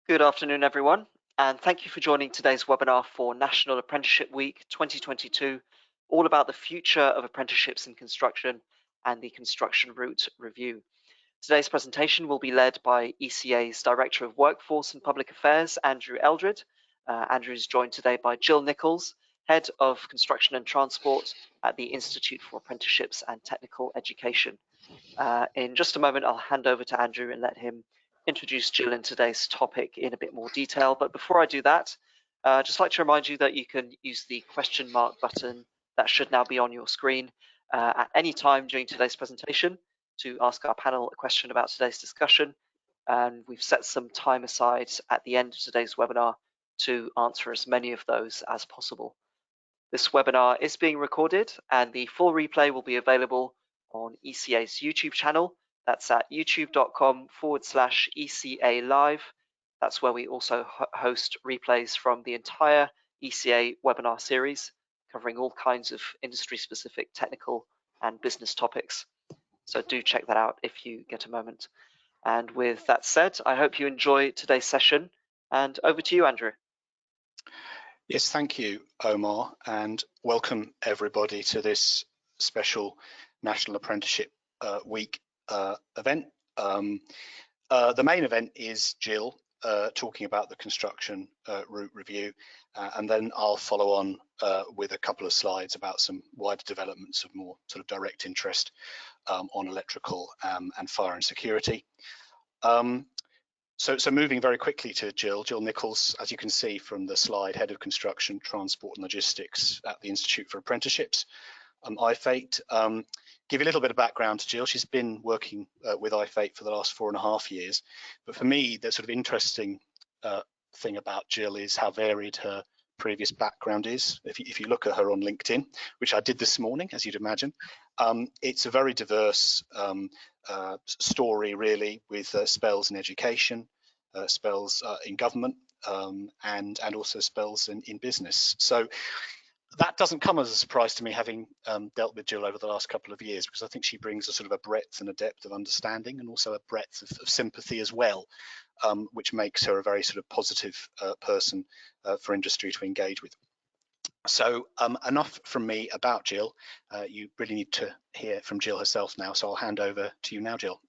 Good afternoon, everyone, and thank you for joining today's webinar for National Apprenticeship Week 2022, all about the future of apprenticeships in construction and the construction route review. Today's presentation will be led by ECA's Director of Workforce and Public Affairs, Andrew Eldred. Andrew is joined today by Jill Nicholls, Head of Construction and Transport at the Institute for Apprenticeships and Technical Education. In just a moment, I'll hand over to Andrew and let him introduce Jill in today's topic in a bit more detail. But before I do that, I'd just like to remind you that you can use the question mark button that should now be on your screen at any time during today's presentation to ask our panel a question about today's discussion. And we've set some time aside at the end of today's webinar to answer as many of those as possible. This webinar is being recorded and the full replay will be available on ECA's YouTube channel. That's at youtube.com/ECA Live. That's where we also host replays from the entire ECA webinar series, covering all kinds of industry-specific technical and business topics. So do check that out if you get a moment. And with that said, I hope you enjoy today's session. And over to you, Andrew. Yes, thank you, Omar, and welcome everybody to this special National Apprenticeship Week event. The main event is Jill talking about the construction route review, and then I'll follow on with a couple of slides about some wider developments of more sort of direct interest on electrical and fire and security. So moving very quickly to Jill Nicholls, as you can see from the slide, Head of Construction, Transport and Logistics at the Institute for Apprenticeships, IfATE. Give you a little bit of background to Jill. She's been working with IfATE for the last 4.5 years. But for me, the sort of interesting thing about Jill is how varied her previous background is. If you look at her on LinkedIn, which I did this morning, as you'd imagine, it's a very diverse story, really, with spells in education, spells in government, and also spells in business. So that doesn't come as a surprise to me, having dealt with Jill over the last couple of years, because I think she brings a sort of a breadth and a depth of understanding, and also a breadth of sympathy as well, which makes her a very sort of positive person for industry to engage with. So enough from me about Jill. You really need to hear from Jill herself now, so I'll hand over to you now, Jill.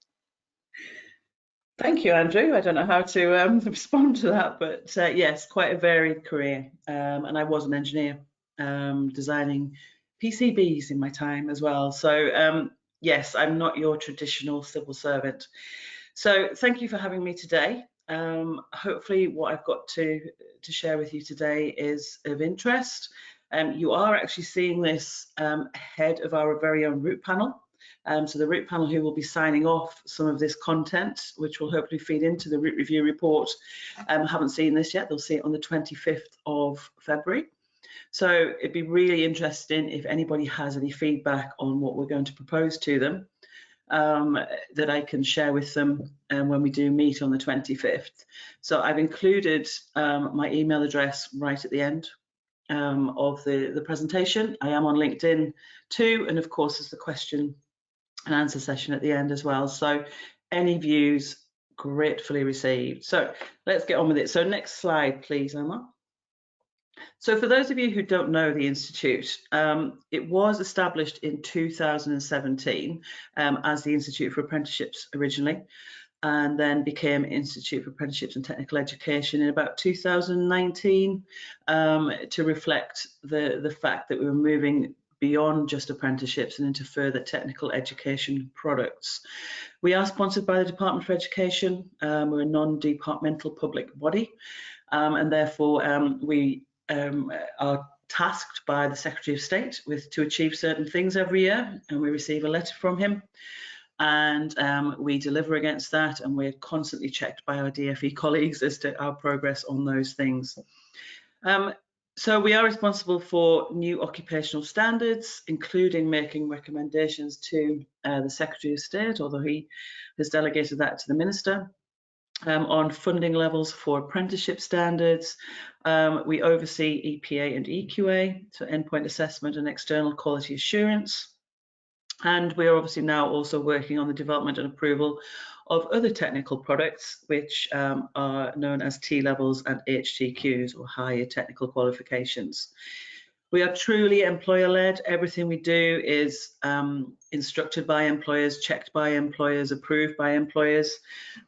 Thank you, Andrew. I don't know how to respond to that, but yes, quite a varied career. And I was an engineer, designing PCBs in my time as well. So yes, I'm not your traditional civil servant. So thank you for having me today. Hopefully what I've got to share with you today is of interest. You are actually seeing this ahead of our very own route panel. So the route panel who will be signing off some of this content, which will hopefully feed into the route review report, haven't seen this yet. They'll see it on the 25th of February. So it'd be really interesting if anybody has any feedback on what we're going to propose to them, that I can share with them when we do meet on the 25th. So I've included my email address right at the end of the presentation. I am on LinkedIn too, and of course there's the question and answer session at the end as well. So any views gratefully received. So let's get on with it. So next slide, please, Emma. So for those of you who don't know the Institute, it was established in 2017 as the Institute for Apprenticeships originally, and then became Institute for Apprenticeships and Technical Education in about 2019 to reflect the fact that we were moving beyond just apprenticeships and into further technical education products. We are sponsored by the Department for Education. We're a non-departmental public body, and therefore we are tasked by the Secretary of State to achieve certain things every year, and we receive a letter from him, and we deliver against that, and we're constantly checked by our DFE colleagues as to our progress on those things. So we are responsible for new occupational standards, including making recommendations to the Secretary of State, although he has delegated that to the Minister, on funding levels for apprenticeship standards. We oversee EPA and EQA, so endpoint assessment and external quality assurance. And we are obviously now also working on the development and approval of other technical products, which are known as T-levels and HTQs, or higher technical qualifications. We are truly employer-led. Everything we do is instructed by employers, checked by employers, approved by employers.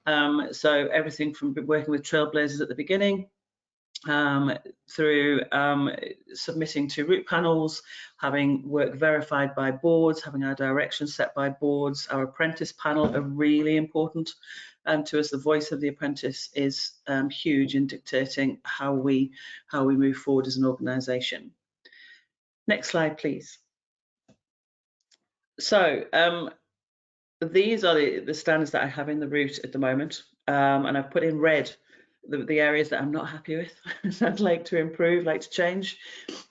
So everything from working with trailblazers at the beginning, through submitting to route panels, having work verified by boards, having our direction set by boards. Our apprentice panel are really important to us. The voice of the apprentice is huge in dictating how we move forward as an organisation. Next slide, please. So these are the standards that I have in the route at the moment, and I've put in red the areas that I'm not happy with, I'd like to improve, like to change.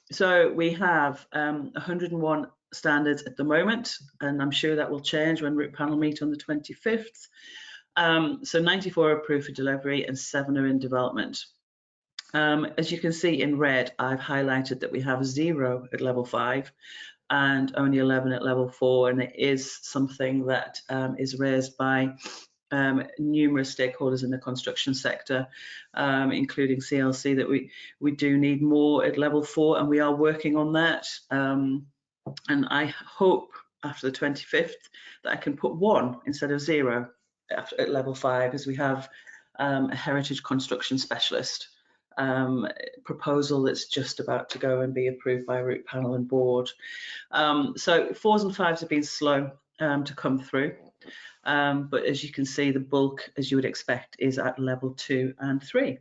So we have 101 standards at the moment, and I'm sure that will change when route panel meet on the 25th. So 94 are approved for delivery and 7 are in development. As you can see in red, I've highlighted that we have 0 at level 5 and only 11 at level 4, and it is something that is raised by numerous stakeholders in the construction sector, including CLC, that we do need more at level 4, and we are working on that. And I hope after the 25th that I can put 1 instead of 0 at level 5, as we have a heritage construction specialist proposal that's just about to go and be approved by route panel and board. So 4s and 5s have been slow to come through. But as you can see, the bulk, as you would expect, is at level 2 and 3.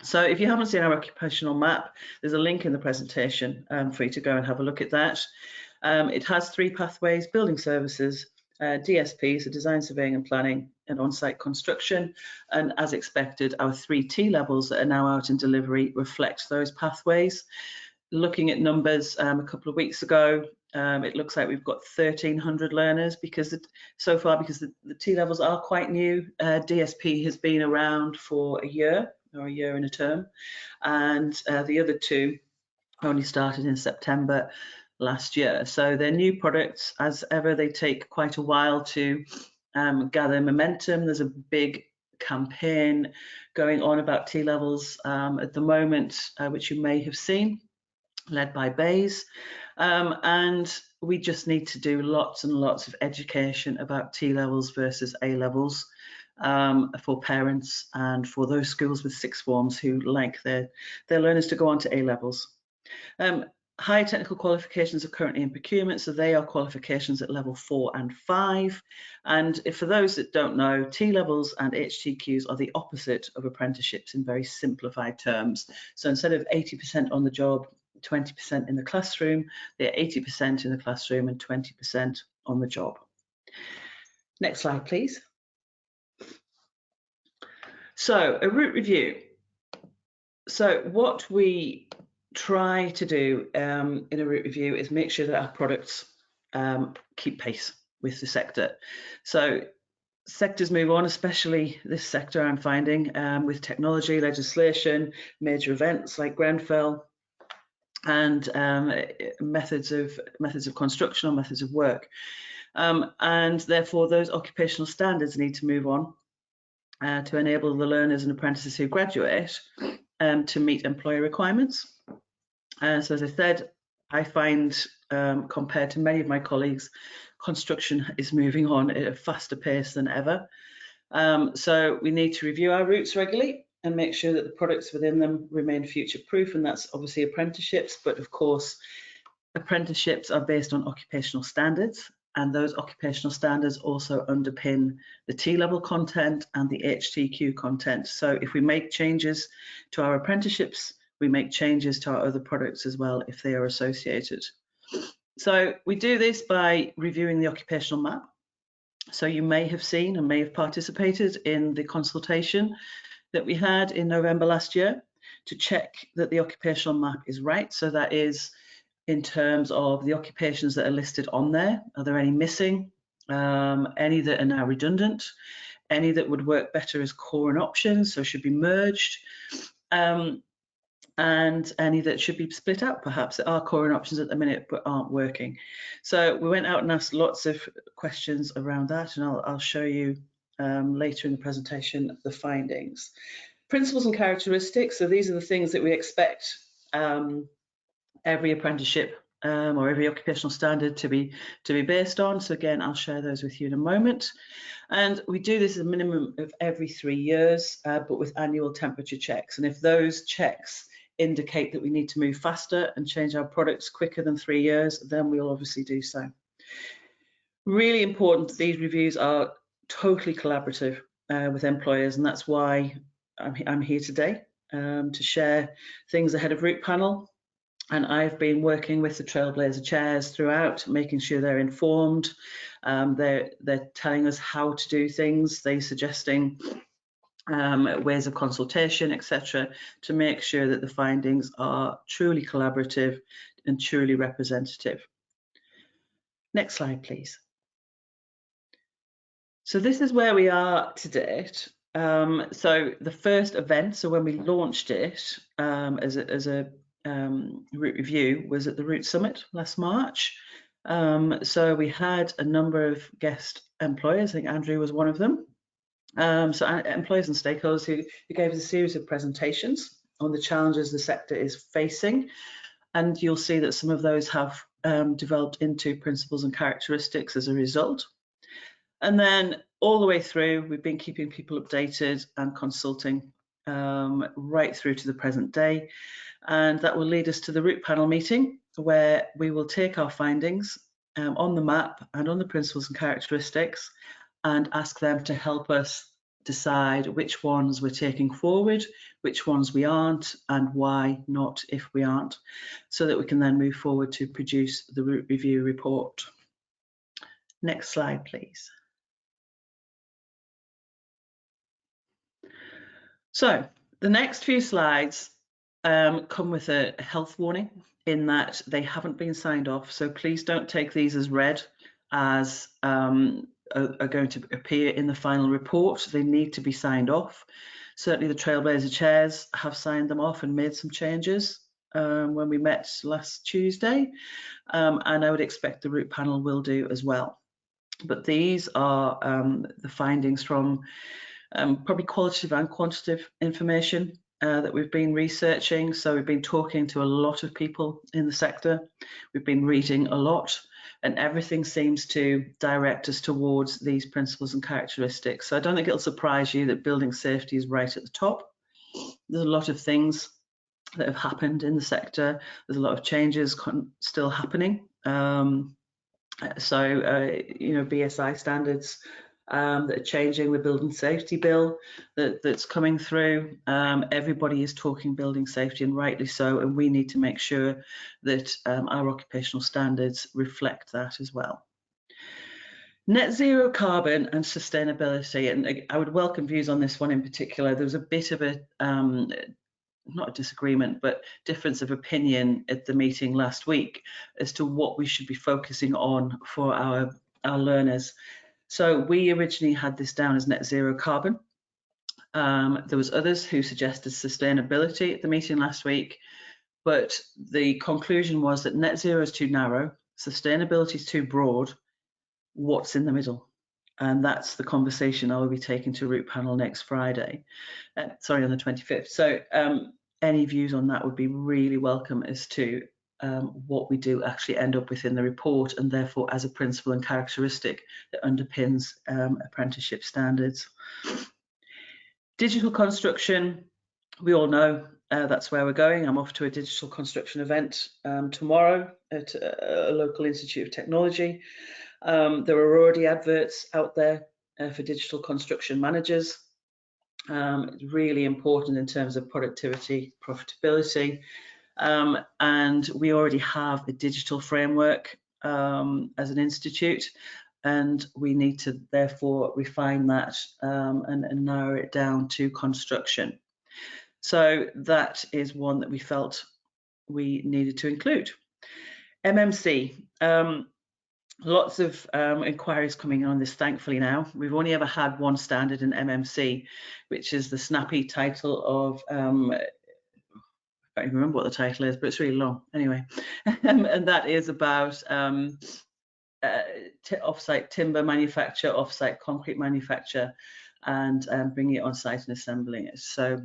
So if you haven't seen our occupational map, there's a link in the presentation for you to go and have a look at that. It has 3 pathways: building services, DSP, so design, surveying and planning, and on-site construction. And as expected, our 3 T levels that are now out in delivery reflect those pathways. Looking at numbers a couple of weeks ago, it looks like we've got 1,300 learners so far because the T levels are quite new. DSP has been around for a year or a year and a term, and the other 2 only started in September last year. So they're new products. As ever, they take quite a while to gather momentum. There's a big campaign going on about T levels at the moment, which you may have seen, led by Bays, and we just need to do lots and lots of education about T levels versus A levels for parents and for those schools with 6th forms who like their learners to go on to A levels. High technical qualifications are currently in procurement, so they are qualifications at level 4 and 5. And for those that don't know, T levels and HTQs are the opposite of apprenticeships in very simplified terms. So instead of 80% on the job, 20% in the classroom, they're 80% in the classroom and 20% on the job. Next slide, please. So a route review. So what we try to do in a route review is make sure that our products keep pace with the sector. So sectors move on, especially this sector I'm finding, with technology, legislation, major events like Grenfell, and methods of construction or methods of work. And therefore those occupational standards need to move on to enable the learners and apprentices who graduate to meet employer requirements. So as I said, I find compared to many of my colleagues, construction is moving on at a faster pace than ever. So we need to review our routes regularly and make sure that the products within them remain future-proof, and that's obviously apprenticeships, but of course apprenticeships are based on occupational standards, and those occupational standards also underpin the T-level content and the HTQ content. So if we make changes to our apprenticeships, we make changes to our other products as well if they are associated. So we do this by reviewing the occupational map. So you may have seen and may have participated in the consultation that we had in November last year to check that the occupational map is right. So that is in terms of the occupations that are listed on there. Are there any missing? Any that are now redundant? Any that would work better as core and options, so should be merged? And any that should be split out, perhaps that are core and options at the minute but aren't working. So we went out and asked lots of questions around that, and I'll show you later in the presentation the findings. Principles and characteristics, so these are the things that we expect every apprenticeship or every occupational standard to be based on. So again, I'll share those with you in a moment. And we do this a minimum of every 3 years, but with annual temperature checks. And if those checks indicate that we need to move faster and change our products quicker than 3 years, then we'll obviously do so. Really important, these reviews are totally collaborative with employers, and that's why I'm here today to share things ahead of root panel. And I've been working with the Trailblazer chairs throughout, making sure they're informed. They're telling us how to do things. They're suggesting ways of consultation, etc., to make sure that the findings are truly collaborative and truly representative. Next slide, please. So this is where we are to date. So the first event, so when we launched it as a root review, was at the Root Summit last March. So we had a number of guest employers. I think Andrew was one of them. So employers and stakeholders who gave us a series of presentations on the challenges the sector is facing. And you'll see that some of those have developed into principles and characteristics as a result. And then all the way through, we've been keeping people updated and consulting right through to the present day. And that will lead us to the root panel meeting, where we will take our findings on the map and on the principles and characteristics and ask them to help us decide which ones we're taking forward, which ones we aren't, and why not if we aren't, so that we can then move forward to produce the root review report. Next slide, please. So the next few slides come with a health warning in that they haven't been signed off. So please don't take these as read as are going to appear in the final report. They need to be signed off. Certainly the Trailblazer chairs have signed them off and made some changes when we met last Tuesday. And I would expect the root panel will do as well. But these are the findings from probably qualitative and quantitative information that we've been researching. So we've been talking to a lot of people in the sector. We've been reading a lot, and everything seems to direct us towards these principles and characteristics. So I don't think it'll surprise you that building safety is right at the top. There's a lot of things that have happened in the sector. There's a lot of changes still happening. BSI standards that are changing, the building safety bill that's coming through. Everybody is talking building safety, and rightly so, and we need to make sure that our occupational standards reflect that as well. Net zero carbon and sustainability, and I would welcome views on this one in particular. There was a bit of a not a disagreement, but difference of opinion at the meeting last week as to what we should be focusing on for our learners. So we originally had this down as net zero carbon. There was others who suggested sustainability at the meeting last week, but the conclusion was that net zero is too narrow, sustainability is too broad. What's in the middle? And that's the conversation I will be taking to root panel next Friday, on the 25th. So any views on that would be really welcome as to what we do actually end up with in the report, and therefore as a principle and characteristic that underpins apprenticeship standards. Digital construction, we all know that's where we're going. I'm off to a digital construction event tomorrow at a local Institute of Technology. There are already adverts out there for digital construction managers. It's really important in terms of productivity, profitability, and we already have a digital framework as an institute, and we need to therefore refine that and narrow it down to construction. So that is one that we felt we needed to include. MMC. Lots of inquiries coming on this, thankfully now. We've only ever had one standard in MMC, which is the snappy title of, I can't even remember what the title is, but it's really long anyway. And that is about off-site timber manufacture, off-site concrete manufacture, and bringing it on site and assembling it. So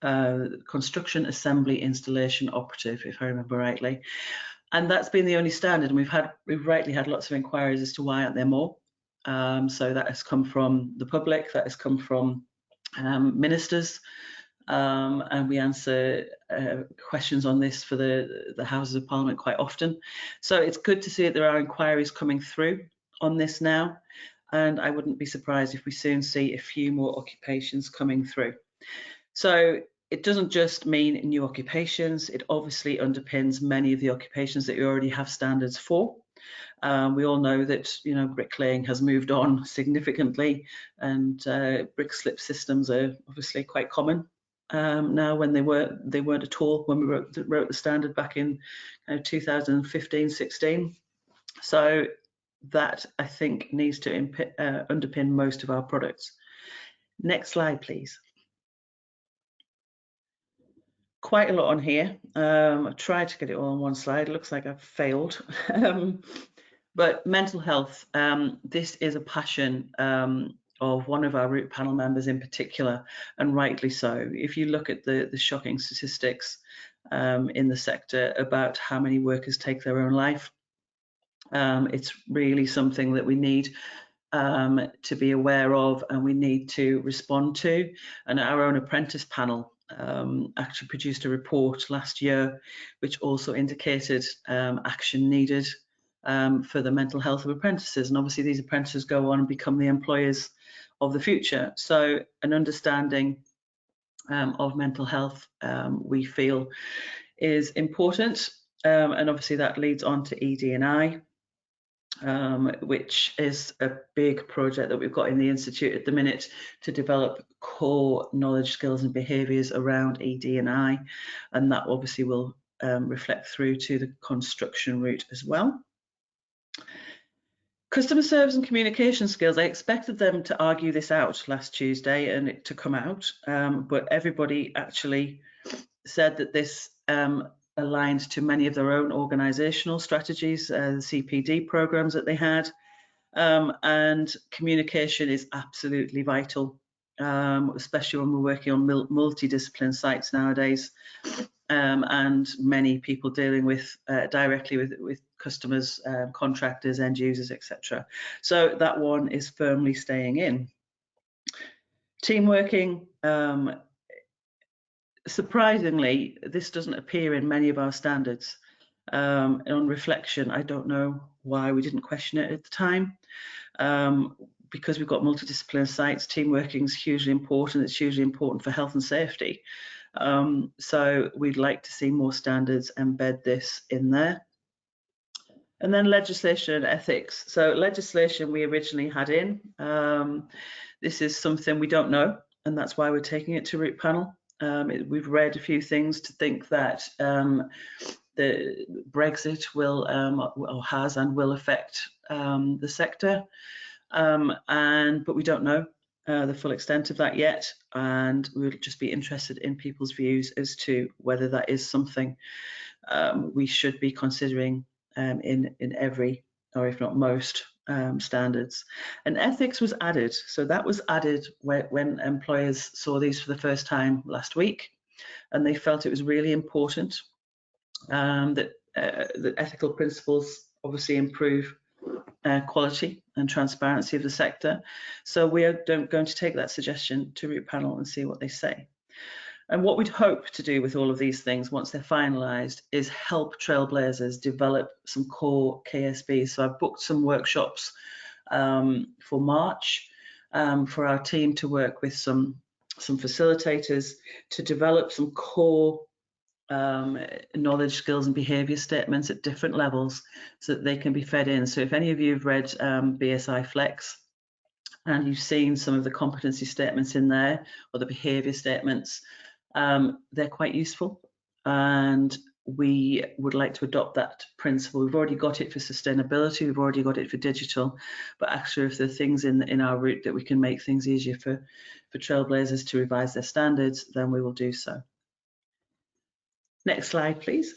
construction, assembly, installation, operative, if I remember rightly. And that's been the only standard. And we've rightly had lots of inquiries as to why aren't there more. So that has come from the public, that has come from ministers, and we answer questions on this for the Houses of Parliament quite often. So it's good to see that there are inquiries coming through on this now, and I wouldn't be surprised if we soon see a few more occupations coming through. So it doesn't just mean new occupations, it obviously underpins many of the occupations that you already have standards for. We all know that bricklaying has moved on significantly, and brick slip systems are obviously quite common now, when they weren't at all when we wrote the standard back in 2015-16. So that, I think, needs to underpin most of our products. Next slide, please. Quite a lot on here. I tried to get it all on one slide. It looks like I've failed. But mental health, this is a passion of one of our root panel members in particular, and rightly so. If you look at the shocking statistics in the sector about how many workers take their own life, it's really something that we need to be aware of, and we need to respond to. And our own apprentice panel actually produced a report last year which also indicated action needed for the mental health of apprentices. And obviously these apprentices go on and become the employers of the future. So an understanding of mental health, we feel, is important. And obviously that leads on to ED&I, which is a big project that we've got in the Institute at the minute to develop core knowledge, skills and behaviours around ED&I, and that obviously will reflect through to the construction route as well. Customer service and communication skills, I expected them to argue this out last Tuesday and it to come out, but everybody actually said that this aligned to many of their own organisational strategies, the CPD programmes that they had, and communication is absolutely vital, especially when we're working on multidiscipline sites nowadays, and many people dealing with directly with customers, contractors, end users, etc. So that one is firmly staying in. Team working, surprisingly, this doesn't appear in many of our standards. On reflection, I don't know why we didn't question it at the time. Because we've got multidisciplinary sites, team working is hugely important. It's hugely important for health and safety. So we'd like to see more standards embed this in there. And then legislation and ethics. So legislation we originally had in. This is something we don't know, and that's why we're taking it to root panel. We've read a few things to think that the Brexit will or has and will affect the sector, but we don't know the full extent of that yet, and we would just be interested in people's views as to whether that is something we should be considering in every, or if not most, standards. And ethics was added, so that was added when employers saw these for the first time last week, and they felt it was really important that ethical principles obviously improve quality and transparency of the sector. So we are going to take that suggestion to root panel and see what they say. And what we'd hope to do with all of these things once they're finalised is help trailblazers develop some core KSBs. So I've booked some workshops for March for our team to work with some facilitators to develop some core knowledge, skills and behaviour statements at different levels so that they can be fed in. So if any of you have read BSI Flex and you've seen some of the competency statements in there or the behaviour statements, they're quite useful, and we would like to adopt that principle. We've already got it for sustainability, we've already got it for digital, but actually if there are things in our route that we can make things easier for trailblazers to revise their standards, then we will do so. Next slide, please.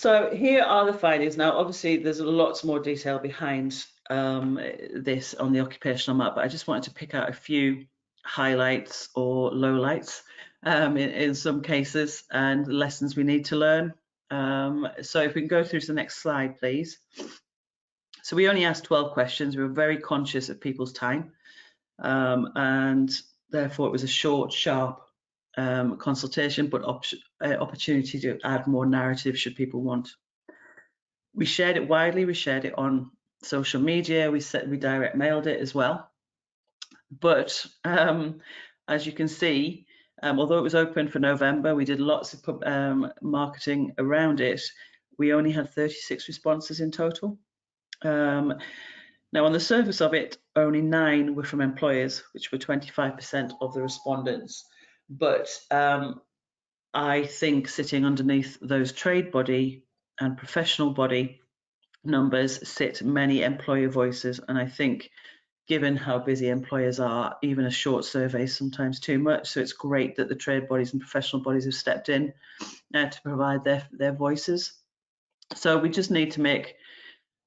So here are the findings. Now, obviously, there's lots more detail behind this on the occupational map, but I just wanted to pick out a few highlights or lowlights in some cases, and lessons we need to learn. So if we can go through to the next slide, please. So we only asked 12 questions. We were very conscious of people's time, and therefore it was a short, sharp consultation, but opportunity to add more narrative should people want. We shared it widely. We shared it on social media. We direct mailed it as well. But as you can see, although it was open for November, we did lots of marketing around it. We only had 36 responses in total. Now, on the surface of it, only 9 were from employers, which were 25% of the respondents. But I think sitting underneath those trade body and professional body numbers sit many employer voices. And I think given how busy employers are, even a short survey is sometimes too much. So it's great that the trade bodies and professional bodies have stepped in to provide their voices. So we just need to make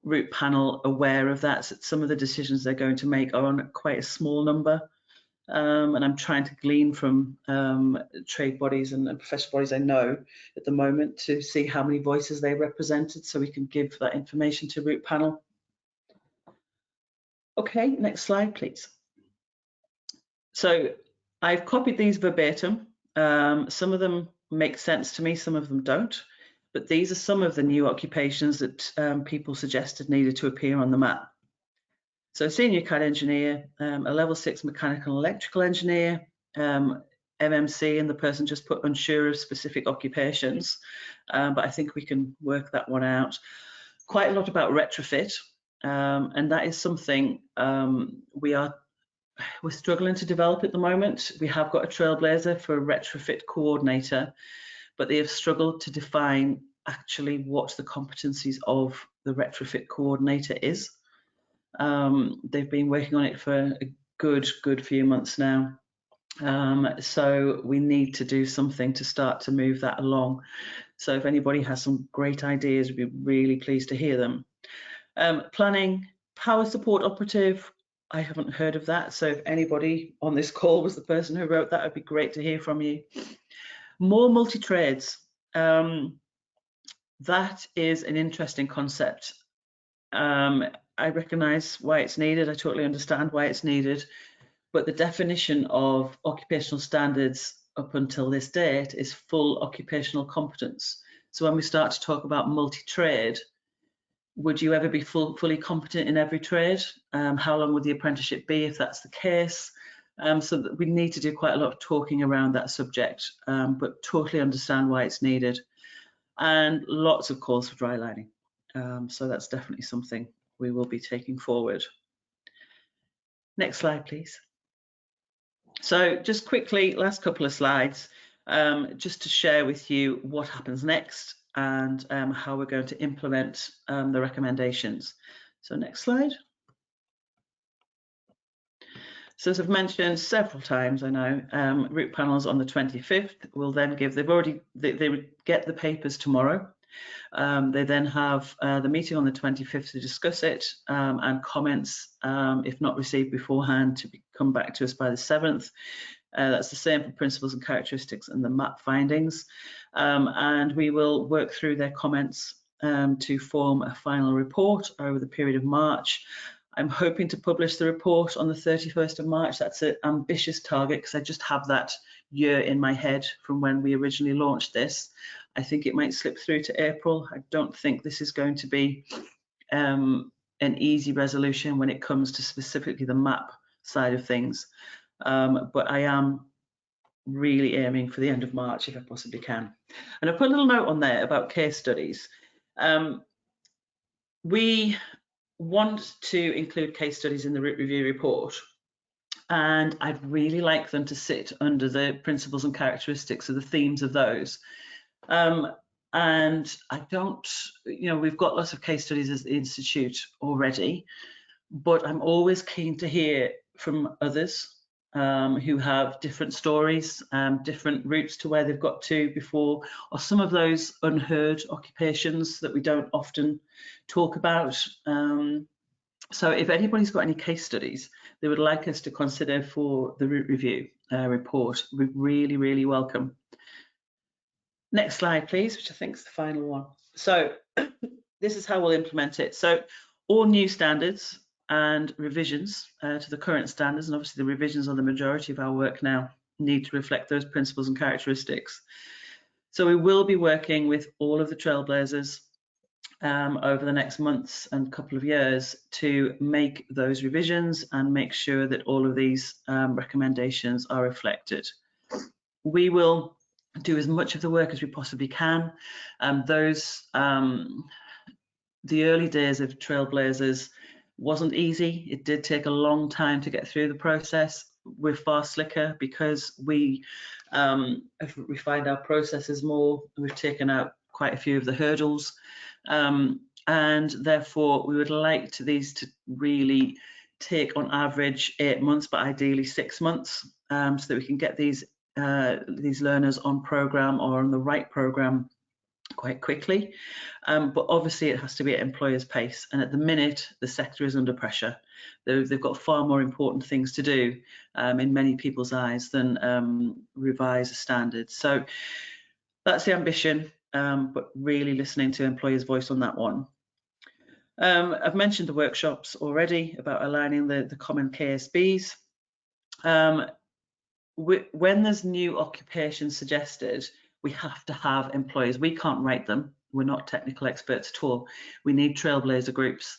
root panel aware of that. So some of the decisions they're going to make are on quite a small number. And I'm trying to glean from trade bodies and professional bodies I know at the moment to see how many voices they represented, so we can give that information to root panel. Okay, next slide, please. So I've copied these verbatim. Some of them make sense to me, some of them don't. But these are some of the new occupations that people suggested needed to appear on the map. So senior CAD engineer, a level 6 mechanical and electrical engineer, MMC, and the person just put unsure of specific occupations, but I think we can work that one out. Quite a lot about retrofit, and that is something we're struggling to develop at the moment. We have got a trailblazer for a retrofit coordinator, but they have struggled to define actually what the competencies of the retrofit coordinator is. They've been working on it for a good few months now. So we need to do something to start to move that along. So if anybody has some great ideas, we'd be really pleased to hear them. Planning, power support operative, I haven't heard of that. So if anybody on this call was the person who wrote that, it'd be great to hear from you. More multi-trades. That is an interesting concept. I recognise why it's needed. I totally understand why it's needed. But the definition of occupational standards up until this date is full occupational competence. So when we start to talk about multi-trade, would you ever be fully competent in every trade? How long would the apprenticeship be if that's the case? So that we need to do quite a lot of talking around that subject, but totally understand why it's needed. And lots of calls for dry lining. So that's definitely something we will be taking forward. Next slide, please. So just quickly, last couple of slides, just to share with you what happens next and how we're going to implement the recommendations. So next slide. So as I've mentioned several times, I know, root panels on the 25th will then give, they would get the papers tomorrow. They then have the meeting on the 25th to discuss it, and comments, if not received beforehand, to come back to us by the 7th. That's the same for principles and characteristics and the map findings. And we will work through their comments to form a final report over the period of March. I'm hoping to publish the report on the 31st of March. That's an ambitious target because I just have that year in my head from when we originally launched this. I think it might slip through to April. I don't think this is going to be an easy resolution when it comes to specifically the map side of things. But I am really aiming for the end of March if I possibly can. And I put a little note on there about case studies. We want to include case studies in the review report, and I'd really like them to sit under the principles and characteristics of the themes of those. And I don't, we've got lots of case studies as the Institute already, but I'm always keen to hear from others who have different stories, different routes to where they've got to before, or some of those unheard occupations that we don't often talk about. So if anybody's got any case studies they would like us to consider for the route review report, we really, really welcome. Next slide, please, which I think is the final one. So this is how we'll implement it. So all new standards and revisions to the current standards, and obviously the revisions are the majority of our work now, need to reflect those principles and characteristics. So we will be working with all of the trailblazers over the next months and couple of years to make those revisions and make sure that all of these recommendations are reflected. We will do as much of the work as we possibly can. The early days of Trailblazers wasn't easy. It did take a long time to get through the process. We're far slicker because we have refined our processes more. We've taken out quite a few of the hurdles. And therefore, we would like these to really take on average 8 months, but ideally 6 months, so that we can get these learners on program or on the right program quite quickly. But obviously it has to be at employers' pace, and at the minute the sector is under pressure. They've got far more important things to do in many people's eyes than revise a standard. So that's the ambition, but really listening to employers' voice on that one. I've mentioned the workshops already about aligning the common KSBs. When there's new occupations suggested, we have to have employers. We can't write them. We're not technical experts at all. We need trailblazer groups.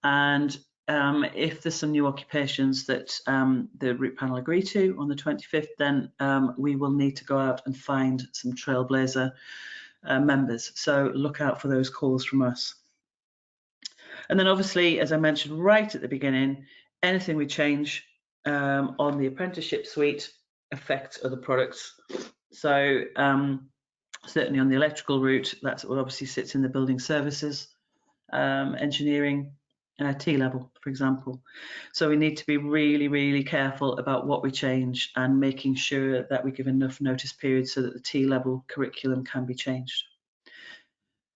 And if there's some new occupations that the route panel agree to on the 25th, then we will need to go out and find some trailblazer members. So look out for those calls from us. And then obviously, as I mentioned right at the beginning, anything we change on the apprenticeship suite affects other products. So certainly on the electrical route, that's what obviously sits in the building services, engineering, T level, for example. So we need to be really, really careful about what we change and making sure that we give enough notice period so that the T level curriculum can be changed.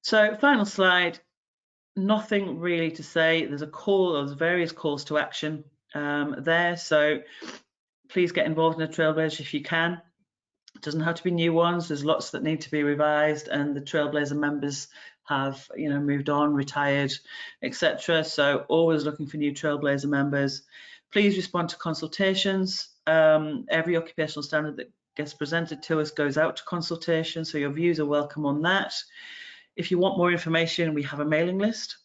So final slide, nothing really to say. There's a call, there's various calls to action there. So please get involved in a Trailblazer if you can. It doesn't have to be new ones. There's lots that need to be revised, and the Trailblazer members have, moved on, retired, etc. So always looking for new Trailblazer members. Please respond to consultations. Every occupational standard that gets presented to us goes out to consultation, so your views are welcome on that. If you want more information, we have a mailing list.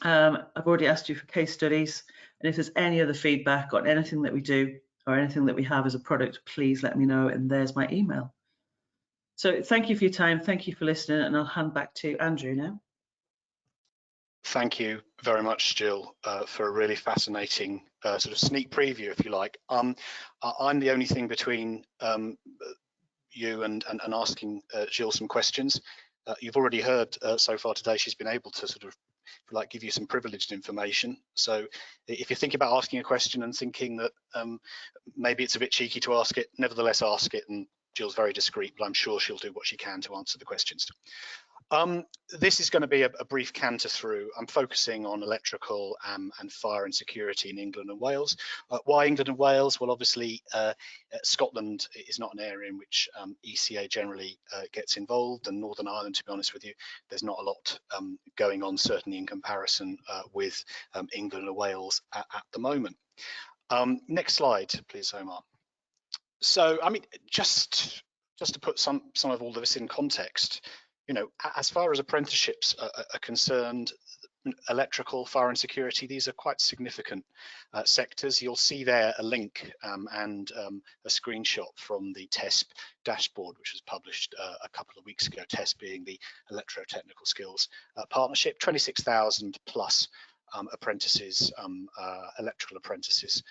I've already asked you for case studies, and if there's any other feedback on anything that we do or anything that we have as a product, please let me know, and there's my email. So thank you for your time, thank you for listening, and I'll hand back to Andrew now. Thank you very much, Jill, for a really fascinating sort of sneak preview, if you like. I'm the only thing between you and asking Jill some questions. You've already heard so far today she's been able to sort of give you some privileged information. So if you think about asking a question and thinking that maybe it's a bit cheeky to ask it, nevertheless ask it, and Jill's very discreet, but I'm sure she'll do what she can to answer the questions. This is going to be a brief canter through. I'm focusing on electrical and fire and security in England and Wales. Why England and Wales? Well, obviously, Scotland is not an area in which ECA generally gets involved, and Northern Ireland, to be honest with you, there's not a lot going on, certainly in comparison with England and Wales at the moment. Next slide, please, Omar. So, I mean, just to put some of all of this in context, as far as apprenticeships are concerned, electrical, fire and security, these are quite significant sectors. You'll see there a link and a screenshot from the TESP dashboard, which was published a couple of weeks ago, TESP being the Electro-Technical Skills Partnership, 26,000 plus apprentices, electrical apprentices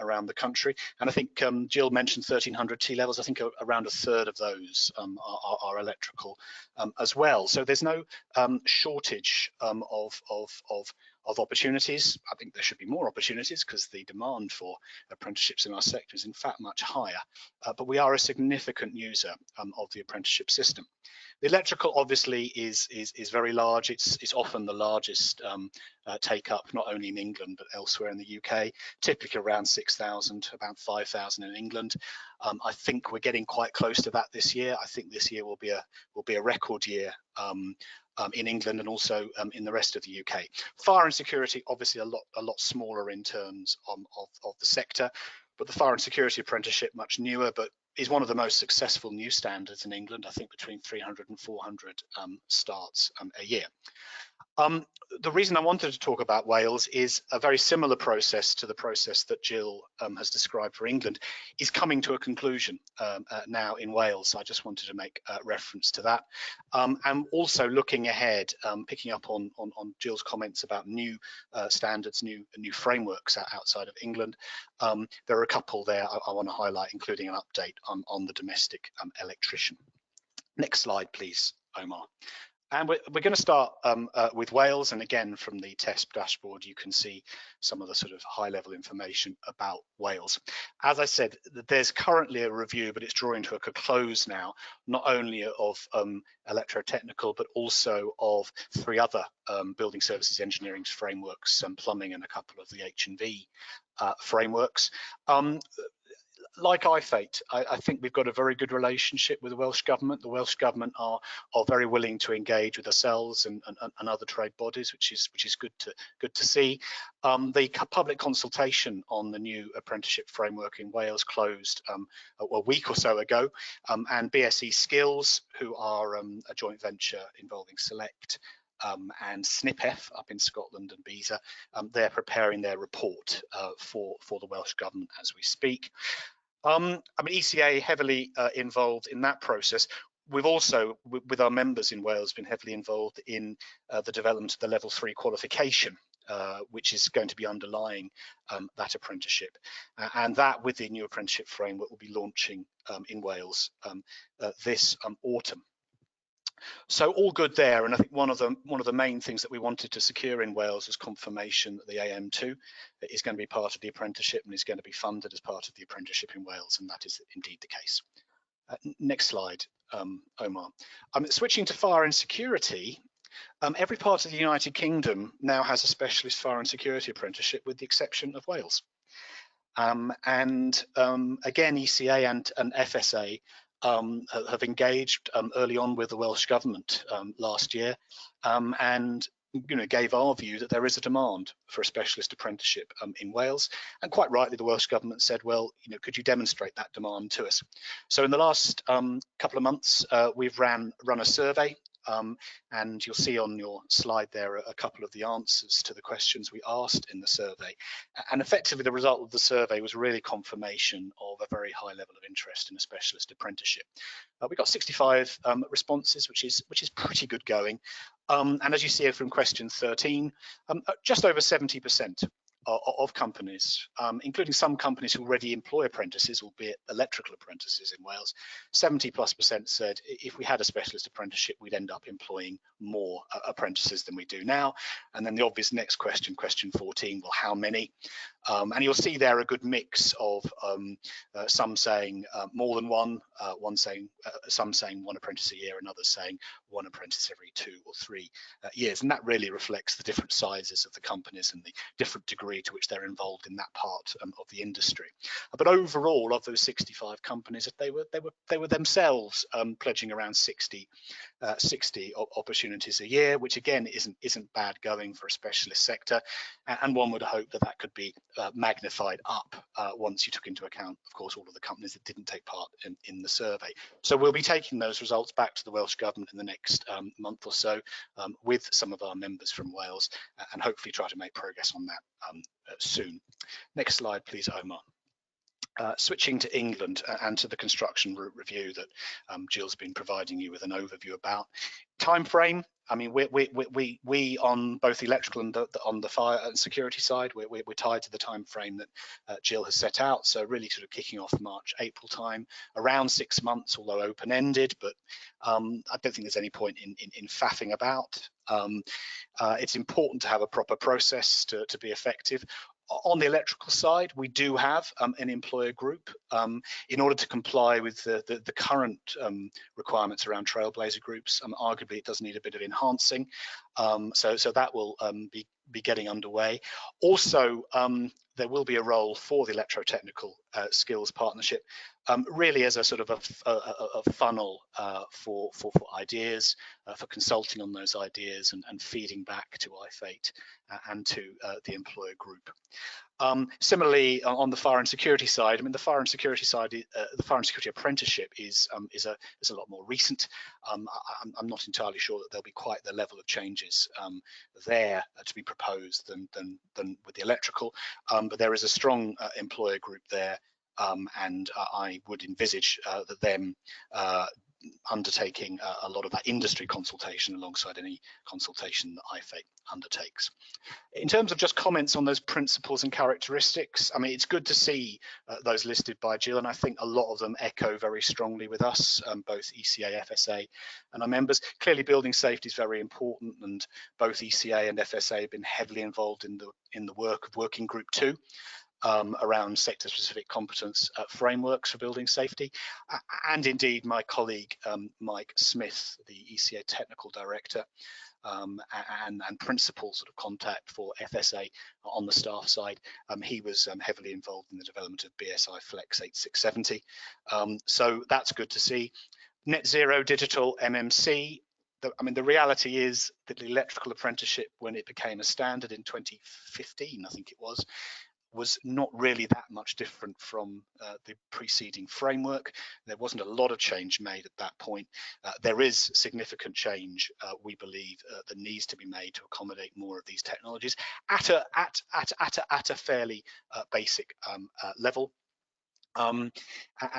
around the country. And I think Jill mentioned 1,300 T levels. I think around a third of those are electrical as well. So there's no shortage of opportunities. I think there should be more opportunities because the demand for apprenticeships in our sector is in fact much higher, but we are a significant user of the apprenticeship system. The electrical obviously is very large. It's often the largest take up, not only in England but elsewhere in the UK, typically around 6,000, about 5,000 in England. I think we're getting quite close to that this year. I think this year will be a record year in England and also in the rest of the UK. Fire and security, obviously a lot smaller in terms of the sector, but the fire and security apprenticeship, much newer, but is one of the most successful new standards in England. I think between 300 and 400 starts a year. The reason I wanted to talk about Wales is a very similar process to the process that Jill has described for England is coming to a conclusion now in Wales. So I just wanted to make reference to that. And also looking ahead, picking up on Jill's comments about new standards, new frameworks outside of England. There are a couple there I want to highlight, including an update on the domestic electrician. Next slide, please, Omar. And we're going to start with Wales, and again from the TESP dashboard you can see some of the sort of high-level information about Wales. As I said, there's currently a review, but it's drawing to a close now, not only of electrotechnical but also of 3 other building services engineering frameworks, plumbing, and a couple of the H&V frameworks. Like IfATE, I think we've got a very good relationship with the Welsh Government. The Welsh Government are very willing to engage with ourselves and other trade bodies, which is good to see. The public consultation on the new apprenticeship framework in Wales closed a week or so ago, and BSE Skills, who are a joint venture involving Select and SNPF up in Scotland and BESA, they're preparing their report for the Welsh Government as we speak. I mean, ECA heavily involved in that process. We've also, with our members in Wales, been heavily involved in the development of the level 3 qualification, which is going to be underlying that apprenticeship. And that, with the new apprenticeship framework, will be launching in Wales this autumn. So all good there, and I think one of the main things that we wanted to secure in Wales was confirmation that the AM2 is going to be part of the apprenticeship and is going to be funded as part of the apprenticeship in Wales, and that is indeed the case. Next slide, Omar. Switching to fire and security, every part of the United Kingdom now has a specialist fire and security apprenticeship, with the exception of Wales. Again, ECA and FSA have engaged early on with the Welsh Government last year, and gave our view that there is a demand for a specialist apprenticeship in Wales. And quite rightly, the Welsh Government said, well, could you demonstrate that demand to us? So in the last couple of months, we've run a survey. And you'll see on your slide there a couple of the answers to the questions we asked in the survey. And effectively, the result of the survey was really confirmation of a very high level of interest in a specialist apprenticeship. We got 65 responses, which is pretty good going. And as you see from question 13, just over 70% of companies, including some companies who already employ apprentices, albeit electrical apprentices in Wales, 70+% said if we had a specialist apprenticeship, we'd end up employing more apprentices than we do now. And then the obvious next question, question 14, well, how many? And you'll see there a good mix of some saying more than one, some saying 1 apprentice a year, and others saying 1 apprentice every 2 or 3 years. And that really reflects the different sizes of the companies and the different degree to which they're involved in that part of the industry. But overall, of those 65 companies, they were themselves pledging around 60 opportunities a year, which again isn't bad going for a specialist sector. And one would hope that could be magnified up once you took into account, of course, all of the companies that didn't take part in the survey. So we'll be taking those results back to the Welsh Government in the next month or so with some of our members from Wales, and hopefully try to make progress on that soon. Next slide, please, Omar. Switching to England and to the construction route review that Jill's been providing you with an overview about. Time frame, I mean, we on both the electrical and on the fire and security side, we're tied to the time frame that Jill has set out. So really sort of kicking off March, April time, around 6 months, although open-ended. But I don't think there's any point in faffing about. It's important to have a proper process to be effective. On the electrical side, we do have an employer group in order to comply with the current requirements around trailblazer groups. Arguably, it does need a bit of enhancing, so that will be getting underway. Also, there will be a role for the electrotechnical skills partnership, really as a sort of a funnel for ideas, for consulting on those ideas and feeding back to IfATE and to the employer group. Similarly, on the fire and security side, I mean, the fire and security side, the fire and security apprenticeship is a lot more recent. I'm not entirely sure that there'll be quite the level of changes there to be proposed than with the electrical, but there is a strong employer group there, and I would envisage that them undertaking a lot of that industry consultation alongside any consultation that IfATE undertakes. In terms of just comments on those principles and characteristics, I mean, it's good to see those listed by Jill, and I think a lot of them echo very strongly with us, both ECA, FSA, and our members. Clearly, building safety is very important, and both ECA and FSA have been heavily involved in the work of Working Group 2. Around sector-specific competence frameworks for building safety. And indeed, my colleague, Mike Smith, the ECA Technical Director and principal sort of contact for FSA on the staff side, he was heavily involved in the development of BSI Flex 8670. So that's good to see. Net zero digital MMC. I mean, the reality is that the electrical apprenticeship, when it became a standard in 2015, I think it was not really that much different from the preceding framework. There wasn't a lot of change made at that point. There is significant change, we believe, that needs to be made to accommodate more of these technologies at a fairly basic level. And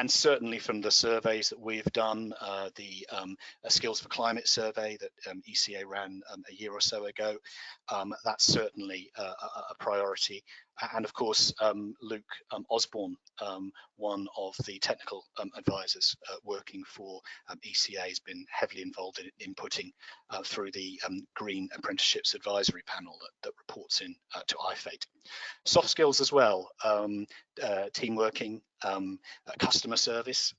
certainly from the surveys that we've done, the Skills for Climate survey that ECA ran a year or so ago, that's certainly a priority. And of course, Luke Osborne, one of the technical advisors working for ECA, has been heavily involved in inputting through the Green Apprenticeships Advisory Panel that reports in to IfATE. Soft skills as well, team working, customer service,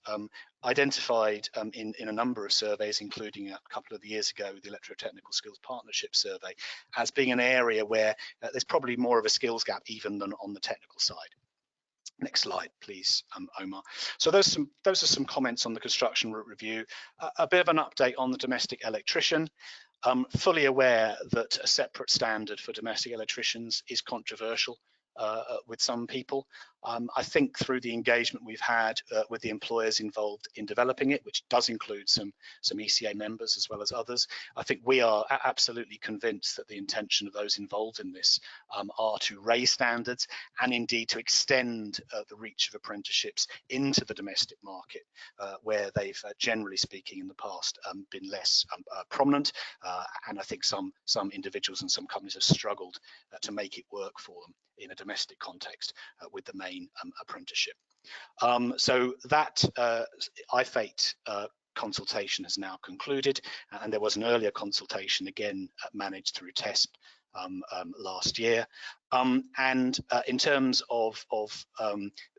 identified in a number of surveys, including a couple of years ago, the Electrotechnical Skills Partnership Survey, as being an area where there's probably more of a skills gap even than on the technical side. Next slide, please, Omar. So those are some comments on the construction route review. A bit of an update on the domestic electrician. Fully aware that a separate standard for domestic electricians is controversial with some people. I think through the engagement we've had with the employers involved in developing it, which does include some ECA members as well as others, I think we are absolutely convinced that the intention of those involved in this are to raise standards and indeed to extend the reach of apprenticeships into the domestic market, where they've generally speaking in the past been less prominent, and I think some individuals and some companies have struggled to make it work for them in a domestic context with the main apprenticeship. So that IfATE consultation has now concluded, and there was an earlier consultation again managed through TESP last year. And in terms of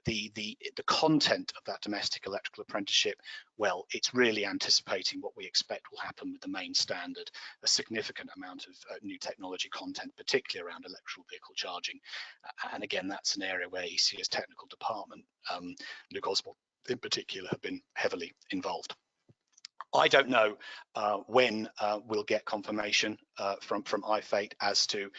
the content of that domestic electrical apprenticeship, well, it's really anticipating what we expect will happen with the main standard, a significant amount of new technology content, particularly around electrical vehicle charging. And again, that's an area where ECA's technical department, Luke Osborne in particular, have been heavily involved. I don't know when we'll get confirmation from IfATE as to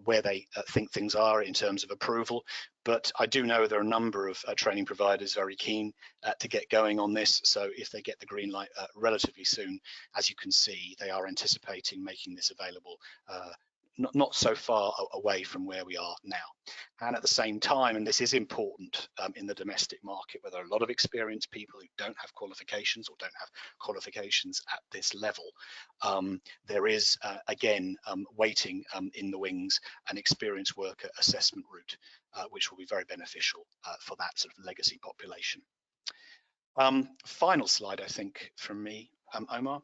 where they think things are in terms of approval, but I do know there are a number of training providers very keen to get going on this. So if they get the green light relatively soon, as you can see, they are anticipating making this available not so far away from where we are now. And at the same time, and this is important in the domestic market, where there are a lot of experienced people who don't have qualifications or don't have qualifications at this level, there is, again, waiting in the wings an experienced worker assessment route, which will be very beneficial for that sort of legacy population. Final slide, I think, from me, Omar.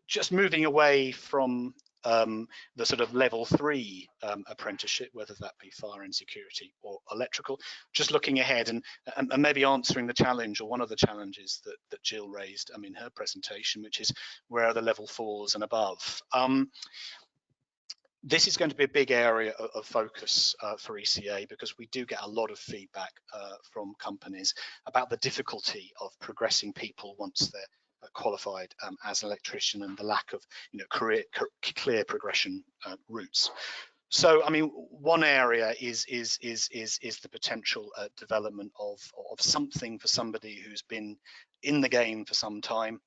Just moving away from the sort of level 3 apprenticeship, whether that be fire and security or electrical, just looking ahead and maybe answering the challenge, or one of the challenges that Jill raised in her presentation, which is where are the level 4s and above. This is going to be a big area of focus for ECA, because we do get a lot of feedback from companies about the difficulty of progressing people once they're qualified as an electrician, and the lack of clear progression routes. So, I mean, one area is the potential development of something for somebody who's been in the game for some time.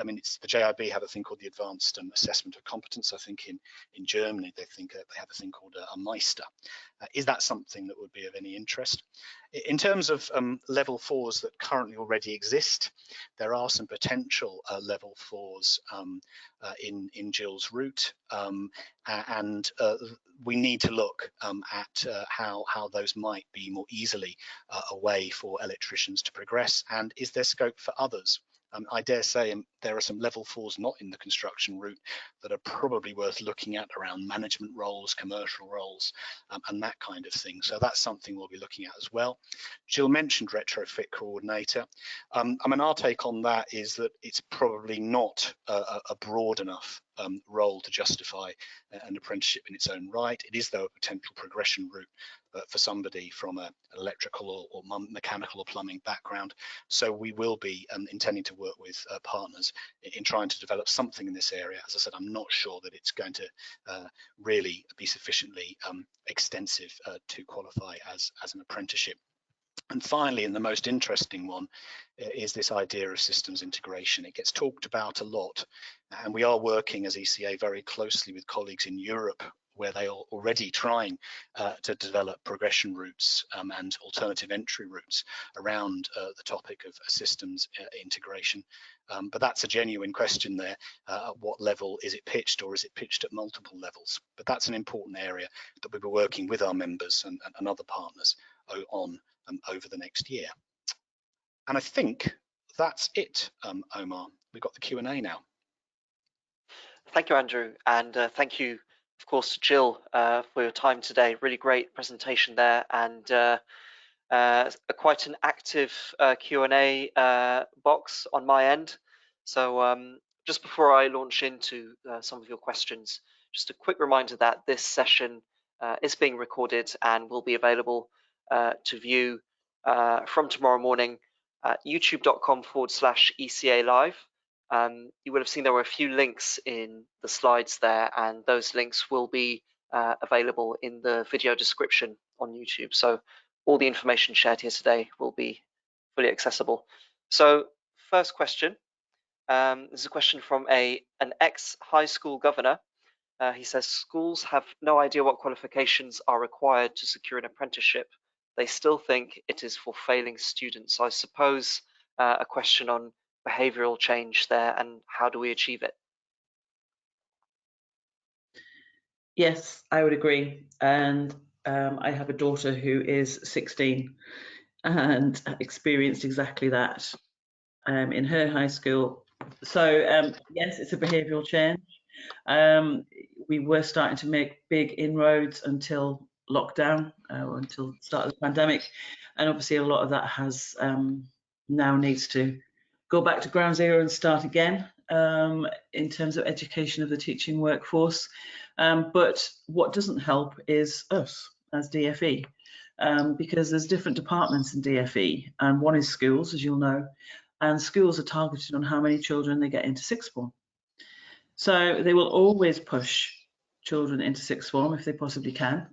It's the JIB have a thing called the Advanced Assessment of Competence. I think in Germany they have a thing called a Meister. Is that something that would be of any interest? In terms of level 4s that currently already exist, there are some potential level 4s in Jill's route, and we need to look at how those might be more easily a way for electricians to progress, and is there scope for others? I dare say there are some level 4s not in the construction route that are probably worth looking at around management roles, commercial roles, and that kind of thing. So that's something we'll be looking at as well. Jill mentioned retrofit coordinator. Our take on that is that it's probably not a broad enough role to justify an apprenticeship in its own right. It is, though, a potential progression route for somebody from an electrical or mechanical or plumbing background. So we will be intending to work with partners in trying to develop something in this area. As I said, I'm not sure that it's going to really be sufficiently extensive to qualify as an apprenticeship. And finally, and the most interesting one, is this idea of systems integration. It gets talked about a lot, and we are working as ECA very closely with colleagues in Europe, where they are already trying to develop progression routes and alternative entry routes around the topic of systems integration. But that's a genuine question there. At what level is it pitched, or is it pitched at multiple levels? But that's an important area that we'll be working with our members and other partners on over the next year. And I think that's it, Omar. We've got the Q&A now. Thank you, Andrew, and thank you, of course, to Jill for your time today. Really great presentation there, and quite an active Q&A box on my end. So just before I launch into some of your questions, just a quick reminder that this session is being recorded and will be available to view from tomorrow morning at youtube.com/ECA Live. You would have seen there were a few links in the slides there, and those links will be available in the video description on YouTube. So all the information shared here today will be fully accessible. So first question, this is a question from an ex-high school governor. He says, schools have no idea what qualifications are required to secure an apprenticeship. They still think it is for failing students. So I suppose a question on behavioural change there, and how do we achieve it? Yes, I would agree. And I have a daughter who is 16 and experienced exactly that in her high school. So yes, it's a behavioural change. We were starting to make big inroads until lockdown, until the start of the pandemic. And obviously a lot of that has now needs to go back to ground zero and start again in terms of education of the teaching workforce. But what doesn't help is us as DFE, because there's different departments in DFE, and one is schools, as you'll know, and schools are targeted on how many children they get into sixth form. So they will always push children into sixth form if they possibly can.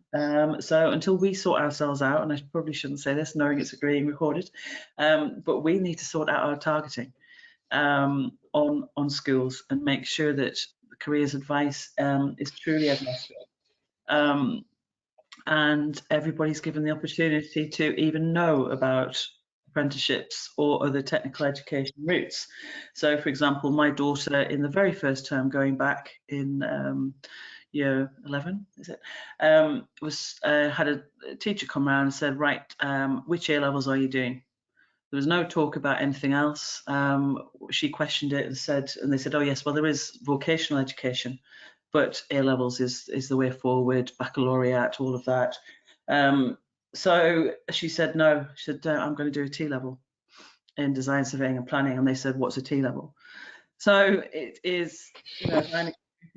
So until we sort ourselves out, and I probably shouldn't say this knowing it's being recorded, but we need to sort out our targeting on schools and make sure that careers advice is truly agnostic. And everybody's given the opportunity to even know about apprenticeships or other technical education routes. So, for example, my daughter in the very first term, going back in year 11, is it, had a teacher come around and said, right, which A levels are you doing? There was no talk about anything else. She questioned it and they said, oh yes, well there is vocational education, but A levels is the way forward, baccalaureate, all of that. So she said no. She said, I'm going to do a T level in design, surveying and planning. And they said, what's a T level? So it is, you know,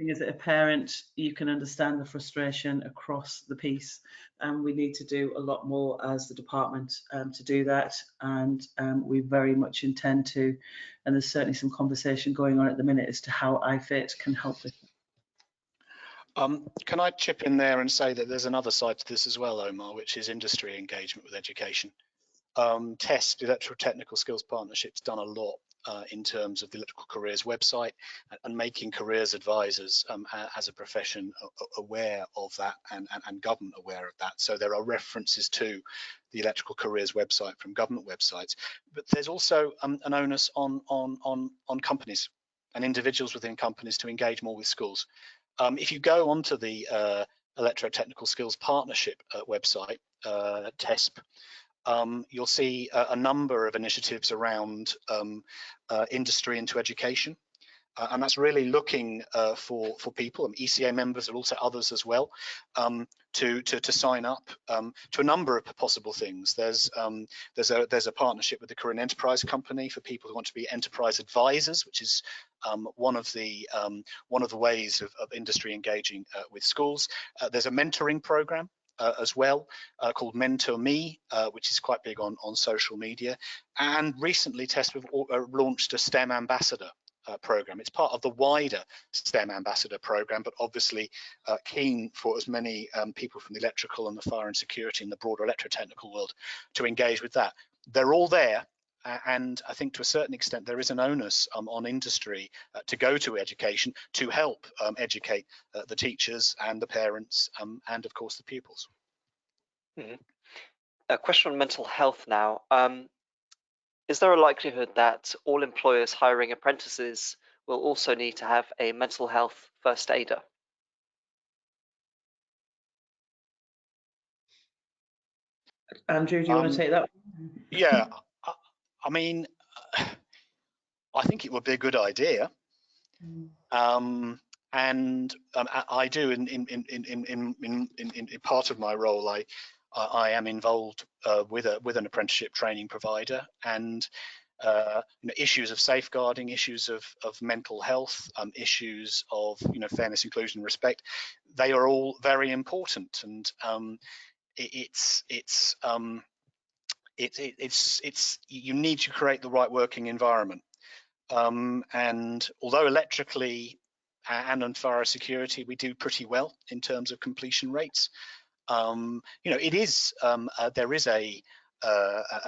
as a parent, you can understand the frustration across the piece, and we need to do a lot more as the department to do that, and we very much intend to, and there's certainly some conversation going on at the minute as to how IfATE can help with that. Can I chip in there and say that there's another side to this as well, Omar, which is industry engagement with education. TESP, the Electrical Technical Skills Partnership's done a lot in terms of the Electrical Careers website and making careers advisors as a profession aware of that and government aware of that. So there are references to the Electrical Careers website from government websites, but there's also an onus on companies and individuals within companies to engage more with schools. If you go onto the Electrotechnical Skills Partnership website, TESP, you'll see a number of initiatives around industry into education. And that's really looking for people, ECA members, and also others as well, to sign up to a number of possible things. There's a partnership with the Career and Enterprise Company for people who want to be enterprise advisors, which is one of the ways of industry engaging with schools. There's a mentoring program as well called Mentor Me, which is quite big on social media. And recently, TESP have launched a STEM ambassador program. It's part of the wider STEM ambassador program, but obviously keen for as many people from the electrical and the fire and security and the broader electrotechnical world to engage with that. They're all there. And I think to a certain extent there is an onus on industry to go to education to help educate the teachers and the parents and of course the pupils. Mm-hmm. A question on mental health now. Is there a likelihood that all employers hiring apprentices will also need to have a mental health first aider? Andrew, do you want to take that? Yeah, I mean, I think it would be a good idea. And I do in part of my role, I am involved with an apprenticeship training provider, and issues of safeguarding, issues of mental health, issues of fairness, inclusion, and respect. They are all very important, and it's you need to create the right working environment. And although electrically and on fire security we do pretty well in terms of completion rates, it is there is a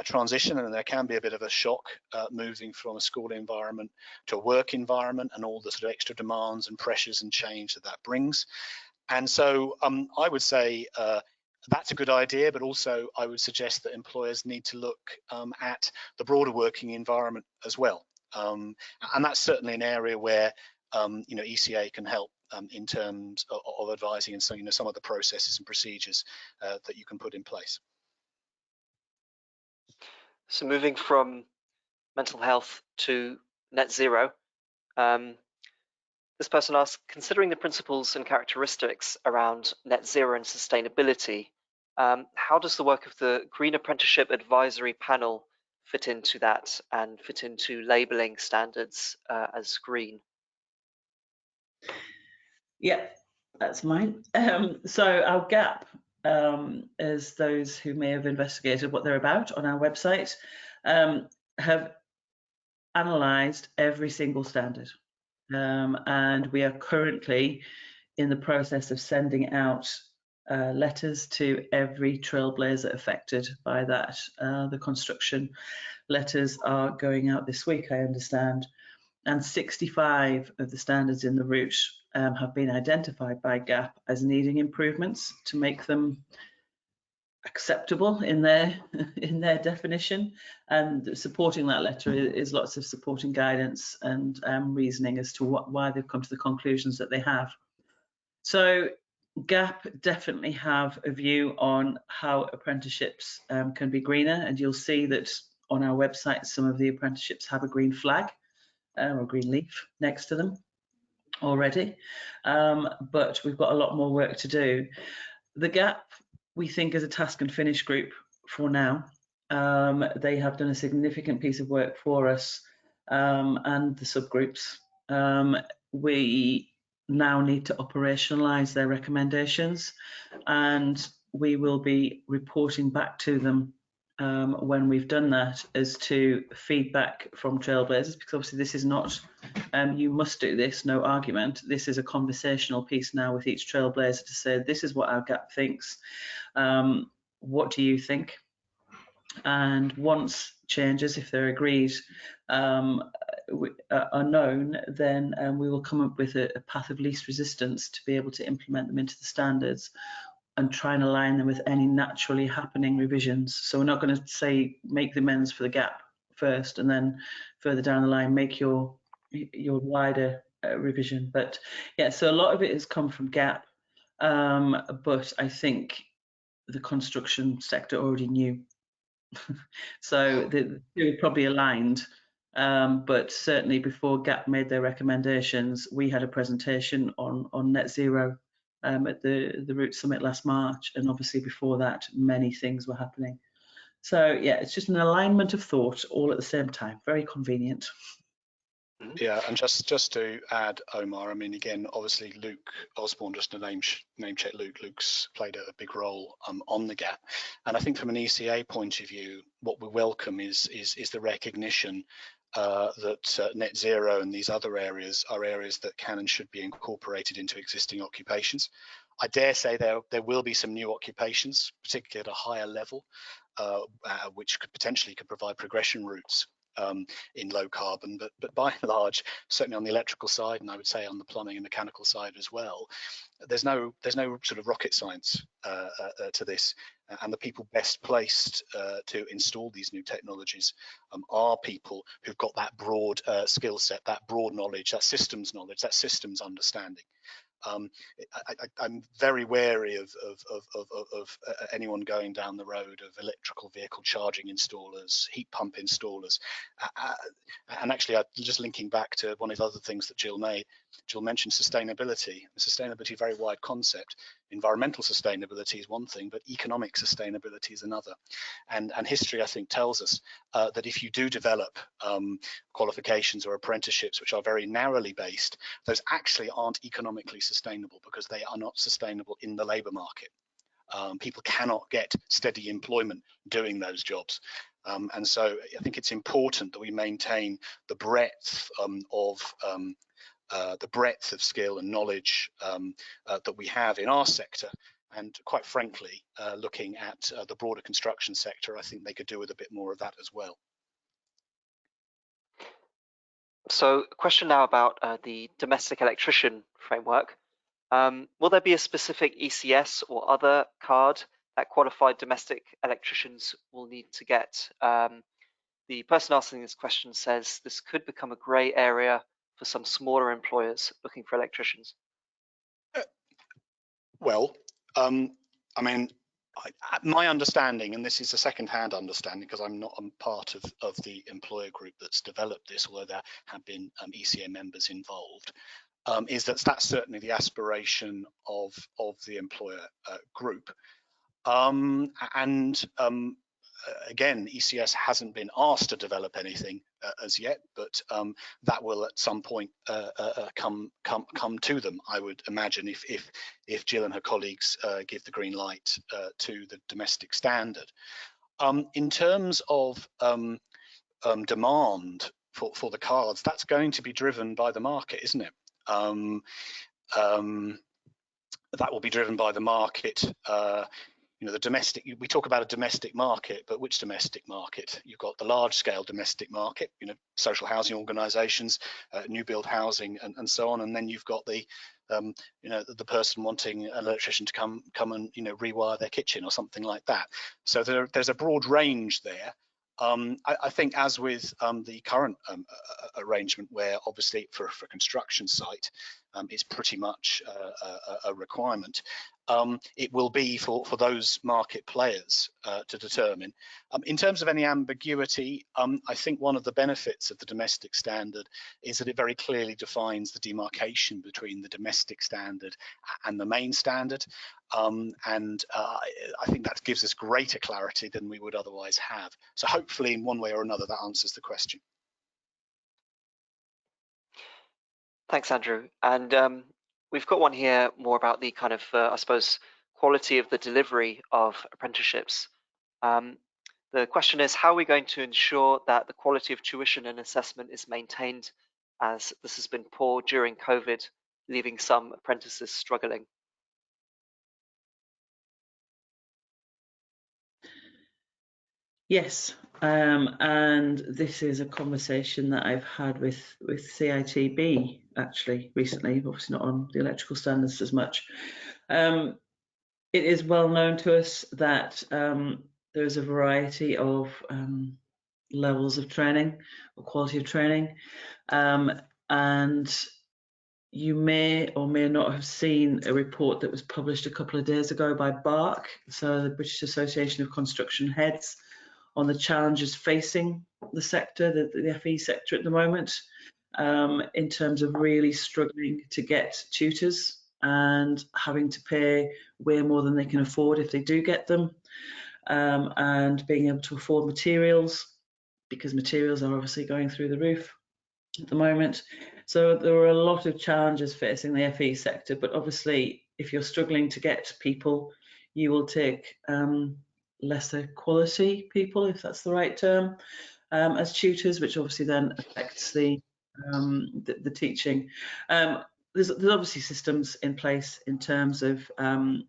transition, and there can be a bit of a shock moving from a school environment to a work environment and all the sort of extra demands and pressures and change that brings. And so I would say that's a good idea, but also I would suggest that employers need to look at the broader working environment as well. And that's certainly an area where ECA can help in terms of advising and some of the processes and procedures that you can put in place. So moving from mental health to net zero, this person asks, considering the principles and characteristics around net zero and sustainability, how does the work of the Green Apprenticeship Advisory Panel fit into that and fit into labelling standards as green? Yeah, that's mine. So our gap, as those who may have investigated what they're about on our website, have analysed every single standard. And we are currently in the process of sending out letters to every trailblazer affected by that. The construction letters are going out this week, I understand, and 65 of the standards in the route have been identified by GAP as needing improvements to make them acceptable in their definition, and supporting that letter is lots of supporting guidance and reasoning as to why they've come to the conclusions that they have. So GAP definitely have a view on how apprenticeships can be greener, and you'll see that on our website some of the apprenticeships have a green flag or green leaf next to them already, but we've got a lot more work to do. The GAP, we think, is a task and finish group for now. They have done a significant piece of work for us and the subgroups. We now need to operationalise their recommendations, and we will be reporting back to them when we've done that as to feedback from trailblazers, because obviously this is not you must do this, no argument. This is a conversational piece now with each trailblazer to say, this is what our GAP thinks. What do you think? And once changes, if they're agreed, are known, then we will come up with a path of least resistance to be able to implement them into the standards and try and align them with any naturally happening revisions. So we're not going to say make the amends for the GAP first and then further down the line make your wider revision. But yeah, so a lot of it has come from GAP, but I think the construction sector already knew. So they were probably aligned, but certainly before GAP made their recommendations, we had a presentation on net zero at the Root Summit last March, and obviously before that many things were happening. So yeah, it's just an alignment of thought all at the same time. Very convenient. Yeah, and just to add, Omar, I mean, again, obviously Luke Osborne, just to name check Luke. Luke's played a big role on the GAP, and I think from an ECA point of view, what we welcome is the recognition that net zero and these other areas are areas that can and should be incorporated into existing occupations. I dare say there will be some new occupations, particularly at a higher level, which could potentially provide progression routes in low carbon, but by and large, certainly on the electrical side, and I would say on the plumbing and mechanical side as well, there's no sort of rocket science to this, and the people best placed to install these new technologies are people who've got that broad skill set, that broad knowledge, that systems understanding. I'm very wary of anyone going down the road of electrical vehicle charging installers, heat pump installers, and actually, just linking back to one of the other things that Jill mentioned sustainability. Sustainability, a very wide concept. Environmental sustainability is one thing, but economic sustainability is another. And history, I think, tells us that if you do develop qualifications or apprenticeships which are very narrowly based, those actually aren't economically sustainable because they are not sustainable in the labour market. People cannot get steady employment doing those jobs. And so I think it's important that we maintain the breadth of skill and knowledge that we have in our sector. And quite frankly, looking at the broader construction sector, I think they could do with a bit more of that as well. So a question now about the domestic electrician framework. Will there be a specific ECS or other card that qualified domestic electricians will need to get? The person asking this question says this could become a grey area for some smaller employers looking for electricians. Well, I mean, my understanding, and this is a second-hand understanding because I'm part of the employer group that's developed this, although there have been ECA members involved, is that that's certainly the aspiration of the employer group. Again, ECS hasn't been asked to develop anything as yet, but that will at some point come to them, I would imagine, if Jill and her colleagues give the green light to the domestic standard. In terms of demand for the cards, that's going to be driven by the market, isn't it? That will be driven by the market. the domestic, we talk about a domestic market, but which domestic market? You've got the large scale domestic market, social housing organisations, new build housing, and so on, and then you've got the the person wanting an electrician to come and rewire their kitchen or something like that. So there's a broad range there. I think, as with the current arrangement, where obviously for a construction site, it's pretty much a requirement. It will be for those market players to determine. In terms of any ambiguity, I think one of the benefits of the domestic standard is that it very clearly defines the demarcation between the domestic standard and the main standard. I think that gives us greater clarity than we would otherwise have. So hopefully in one way or another that answers the question. Thanks, Andrew. And we've got one here more about the kind of, I suppose, quality of the delivery of apprenticeships. The question is, how are we going to ensure that the quality of tuition and assessment is maintained, as this has been poor during COVID, leaving some apprentices struggling? Yes, and this is a conversation that I've had with CITB actually recently, obviously not on the electrical standards as much. It is well known to us that there's a variety of levels of training or quality of training, and you may or may not have seen a report that was published a couple of days ago by BARC, so the British Association of Construction Heads, on the challenges facing the sector, the FE sector at the moment, in terms of really struggling to get tutors and having to pay way more than they can afford if they do get them, and being able to afford materials, because materials are obviously going through the roof at the moment. So there are a lot of challenges facing the FE sector, but obviously if you're struggling to get people, you will take lesser quality people, if that's the right term, as tutors, which obviously then affects the teaching. There's obviously systems in place in terms of the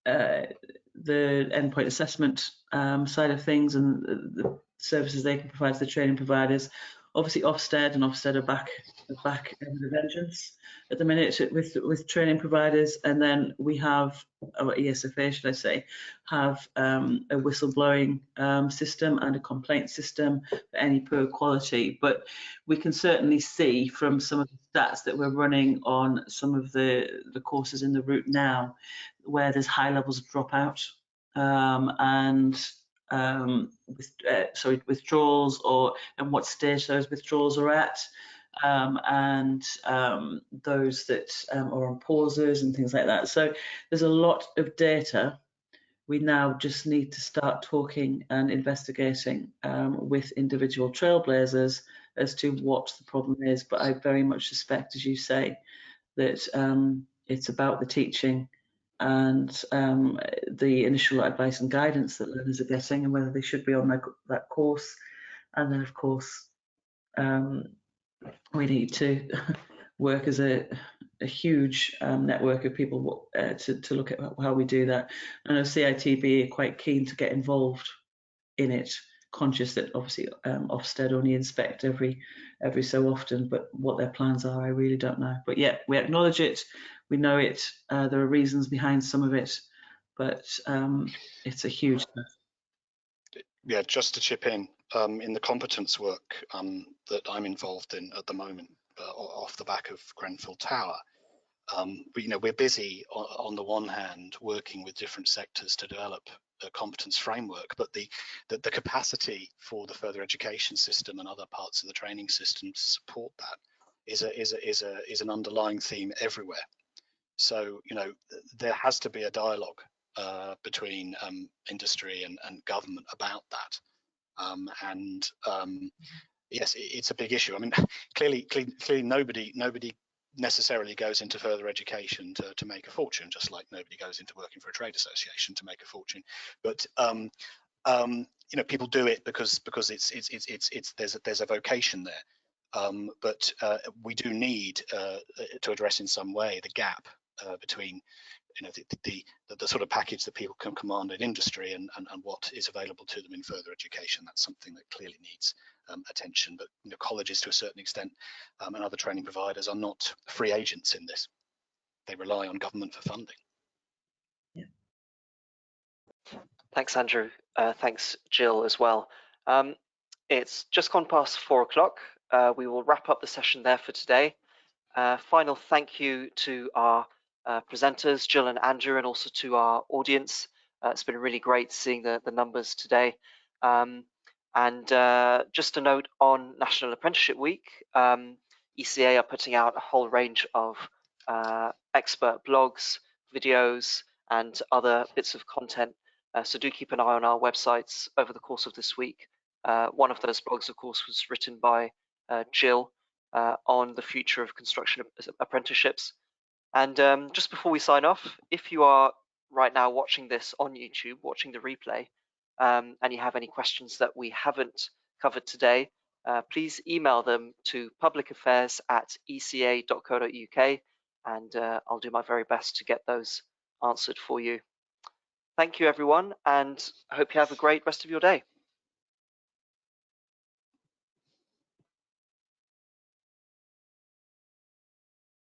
endpoint assessment side of things, and the services they can provide to the training providers. Obviously Ofsted and Ofsted are back with a vengeance at the minute with training providers, and then we have, or ESFA should I say, have a whistleblowing system and a complaint system for any poor quality. But we can certainly see from some of the stats that we're running on some of the courses in the route now, where there's high levels of dropout and withdrawals, and what stage those withdrawals are at, and those that are on pauses and things like that. So there's a lot of data. We now just need to start talking and investigating with individual trailblazers as to what the problem is. But I very much suspect, as you say, that it's about the teaching and the initial advice and guidance that learners are getting, and whether they should be on that course. And then, of course, we need to work as a huge network of people to look at how we do that. I know CITB are quite keen to get involved in it, conscious that obviously Ofsted only inspect every so often, but what their plans are, I really don't know. But yeah, we acknowledge it, we know it, there are reasons behind some of it, but it's a huge task. Yeah, just to chip in the competence work that I'm involved in at the moment, off the back of Grenfell Tower, we're busy on the one hand working with different sectors to develop a competence framework, but the capacity for the further education system and other parts of the training system to support that is an underlying theme everywhere. So there has to be a dialogue between industry and government about that, yes, it's a big issue. I mean, clearly nobody necessarily goes into further education to make a fortune, just like nobody goes into working for a trade association to make a fortune. But people do it because there's a vocation there. But we do need to address in some way the gap between you know, the sort of package that people can command in industry and what is available to them in further education. That's something that clearly needs attention. But you know, colleges to a certain extent and other training providers are not free agents in this. They rely on government for funding. Yeah. Thanks, Andrew. Thanks, Jill, as well. It's just gone past 4 o'clock. We will wrap up the session there for today. Final thank you to our presenters, Jill and Andrew, and also to our audience. It's been really great seeing the numbers today. And just a note on National Apprenticeship Week, ECA are putting out a whole range of expert blogs, videos, and other bits of content. So do keep an eye on our websites over the course of this week. One of those blogs, of course, was written by Jill on the future of construction apprenticeships. And just before we sign off, if you are right now watching this on YouTube, watching the replay, and you have any questions that we haven't covered today, please email them to publicaffairs@eca.co.uk, and I'll do my very best to get those answered for you. Thank you, everyone, and I hope you have a great rest of your day.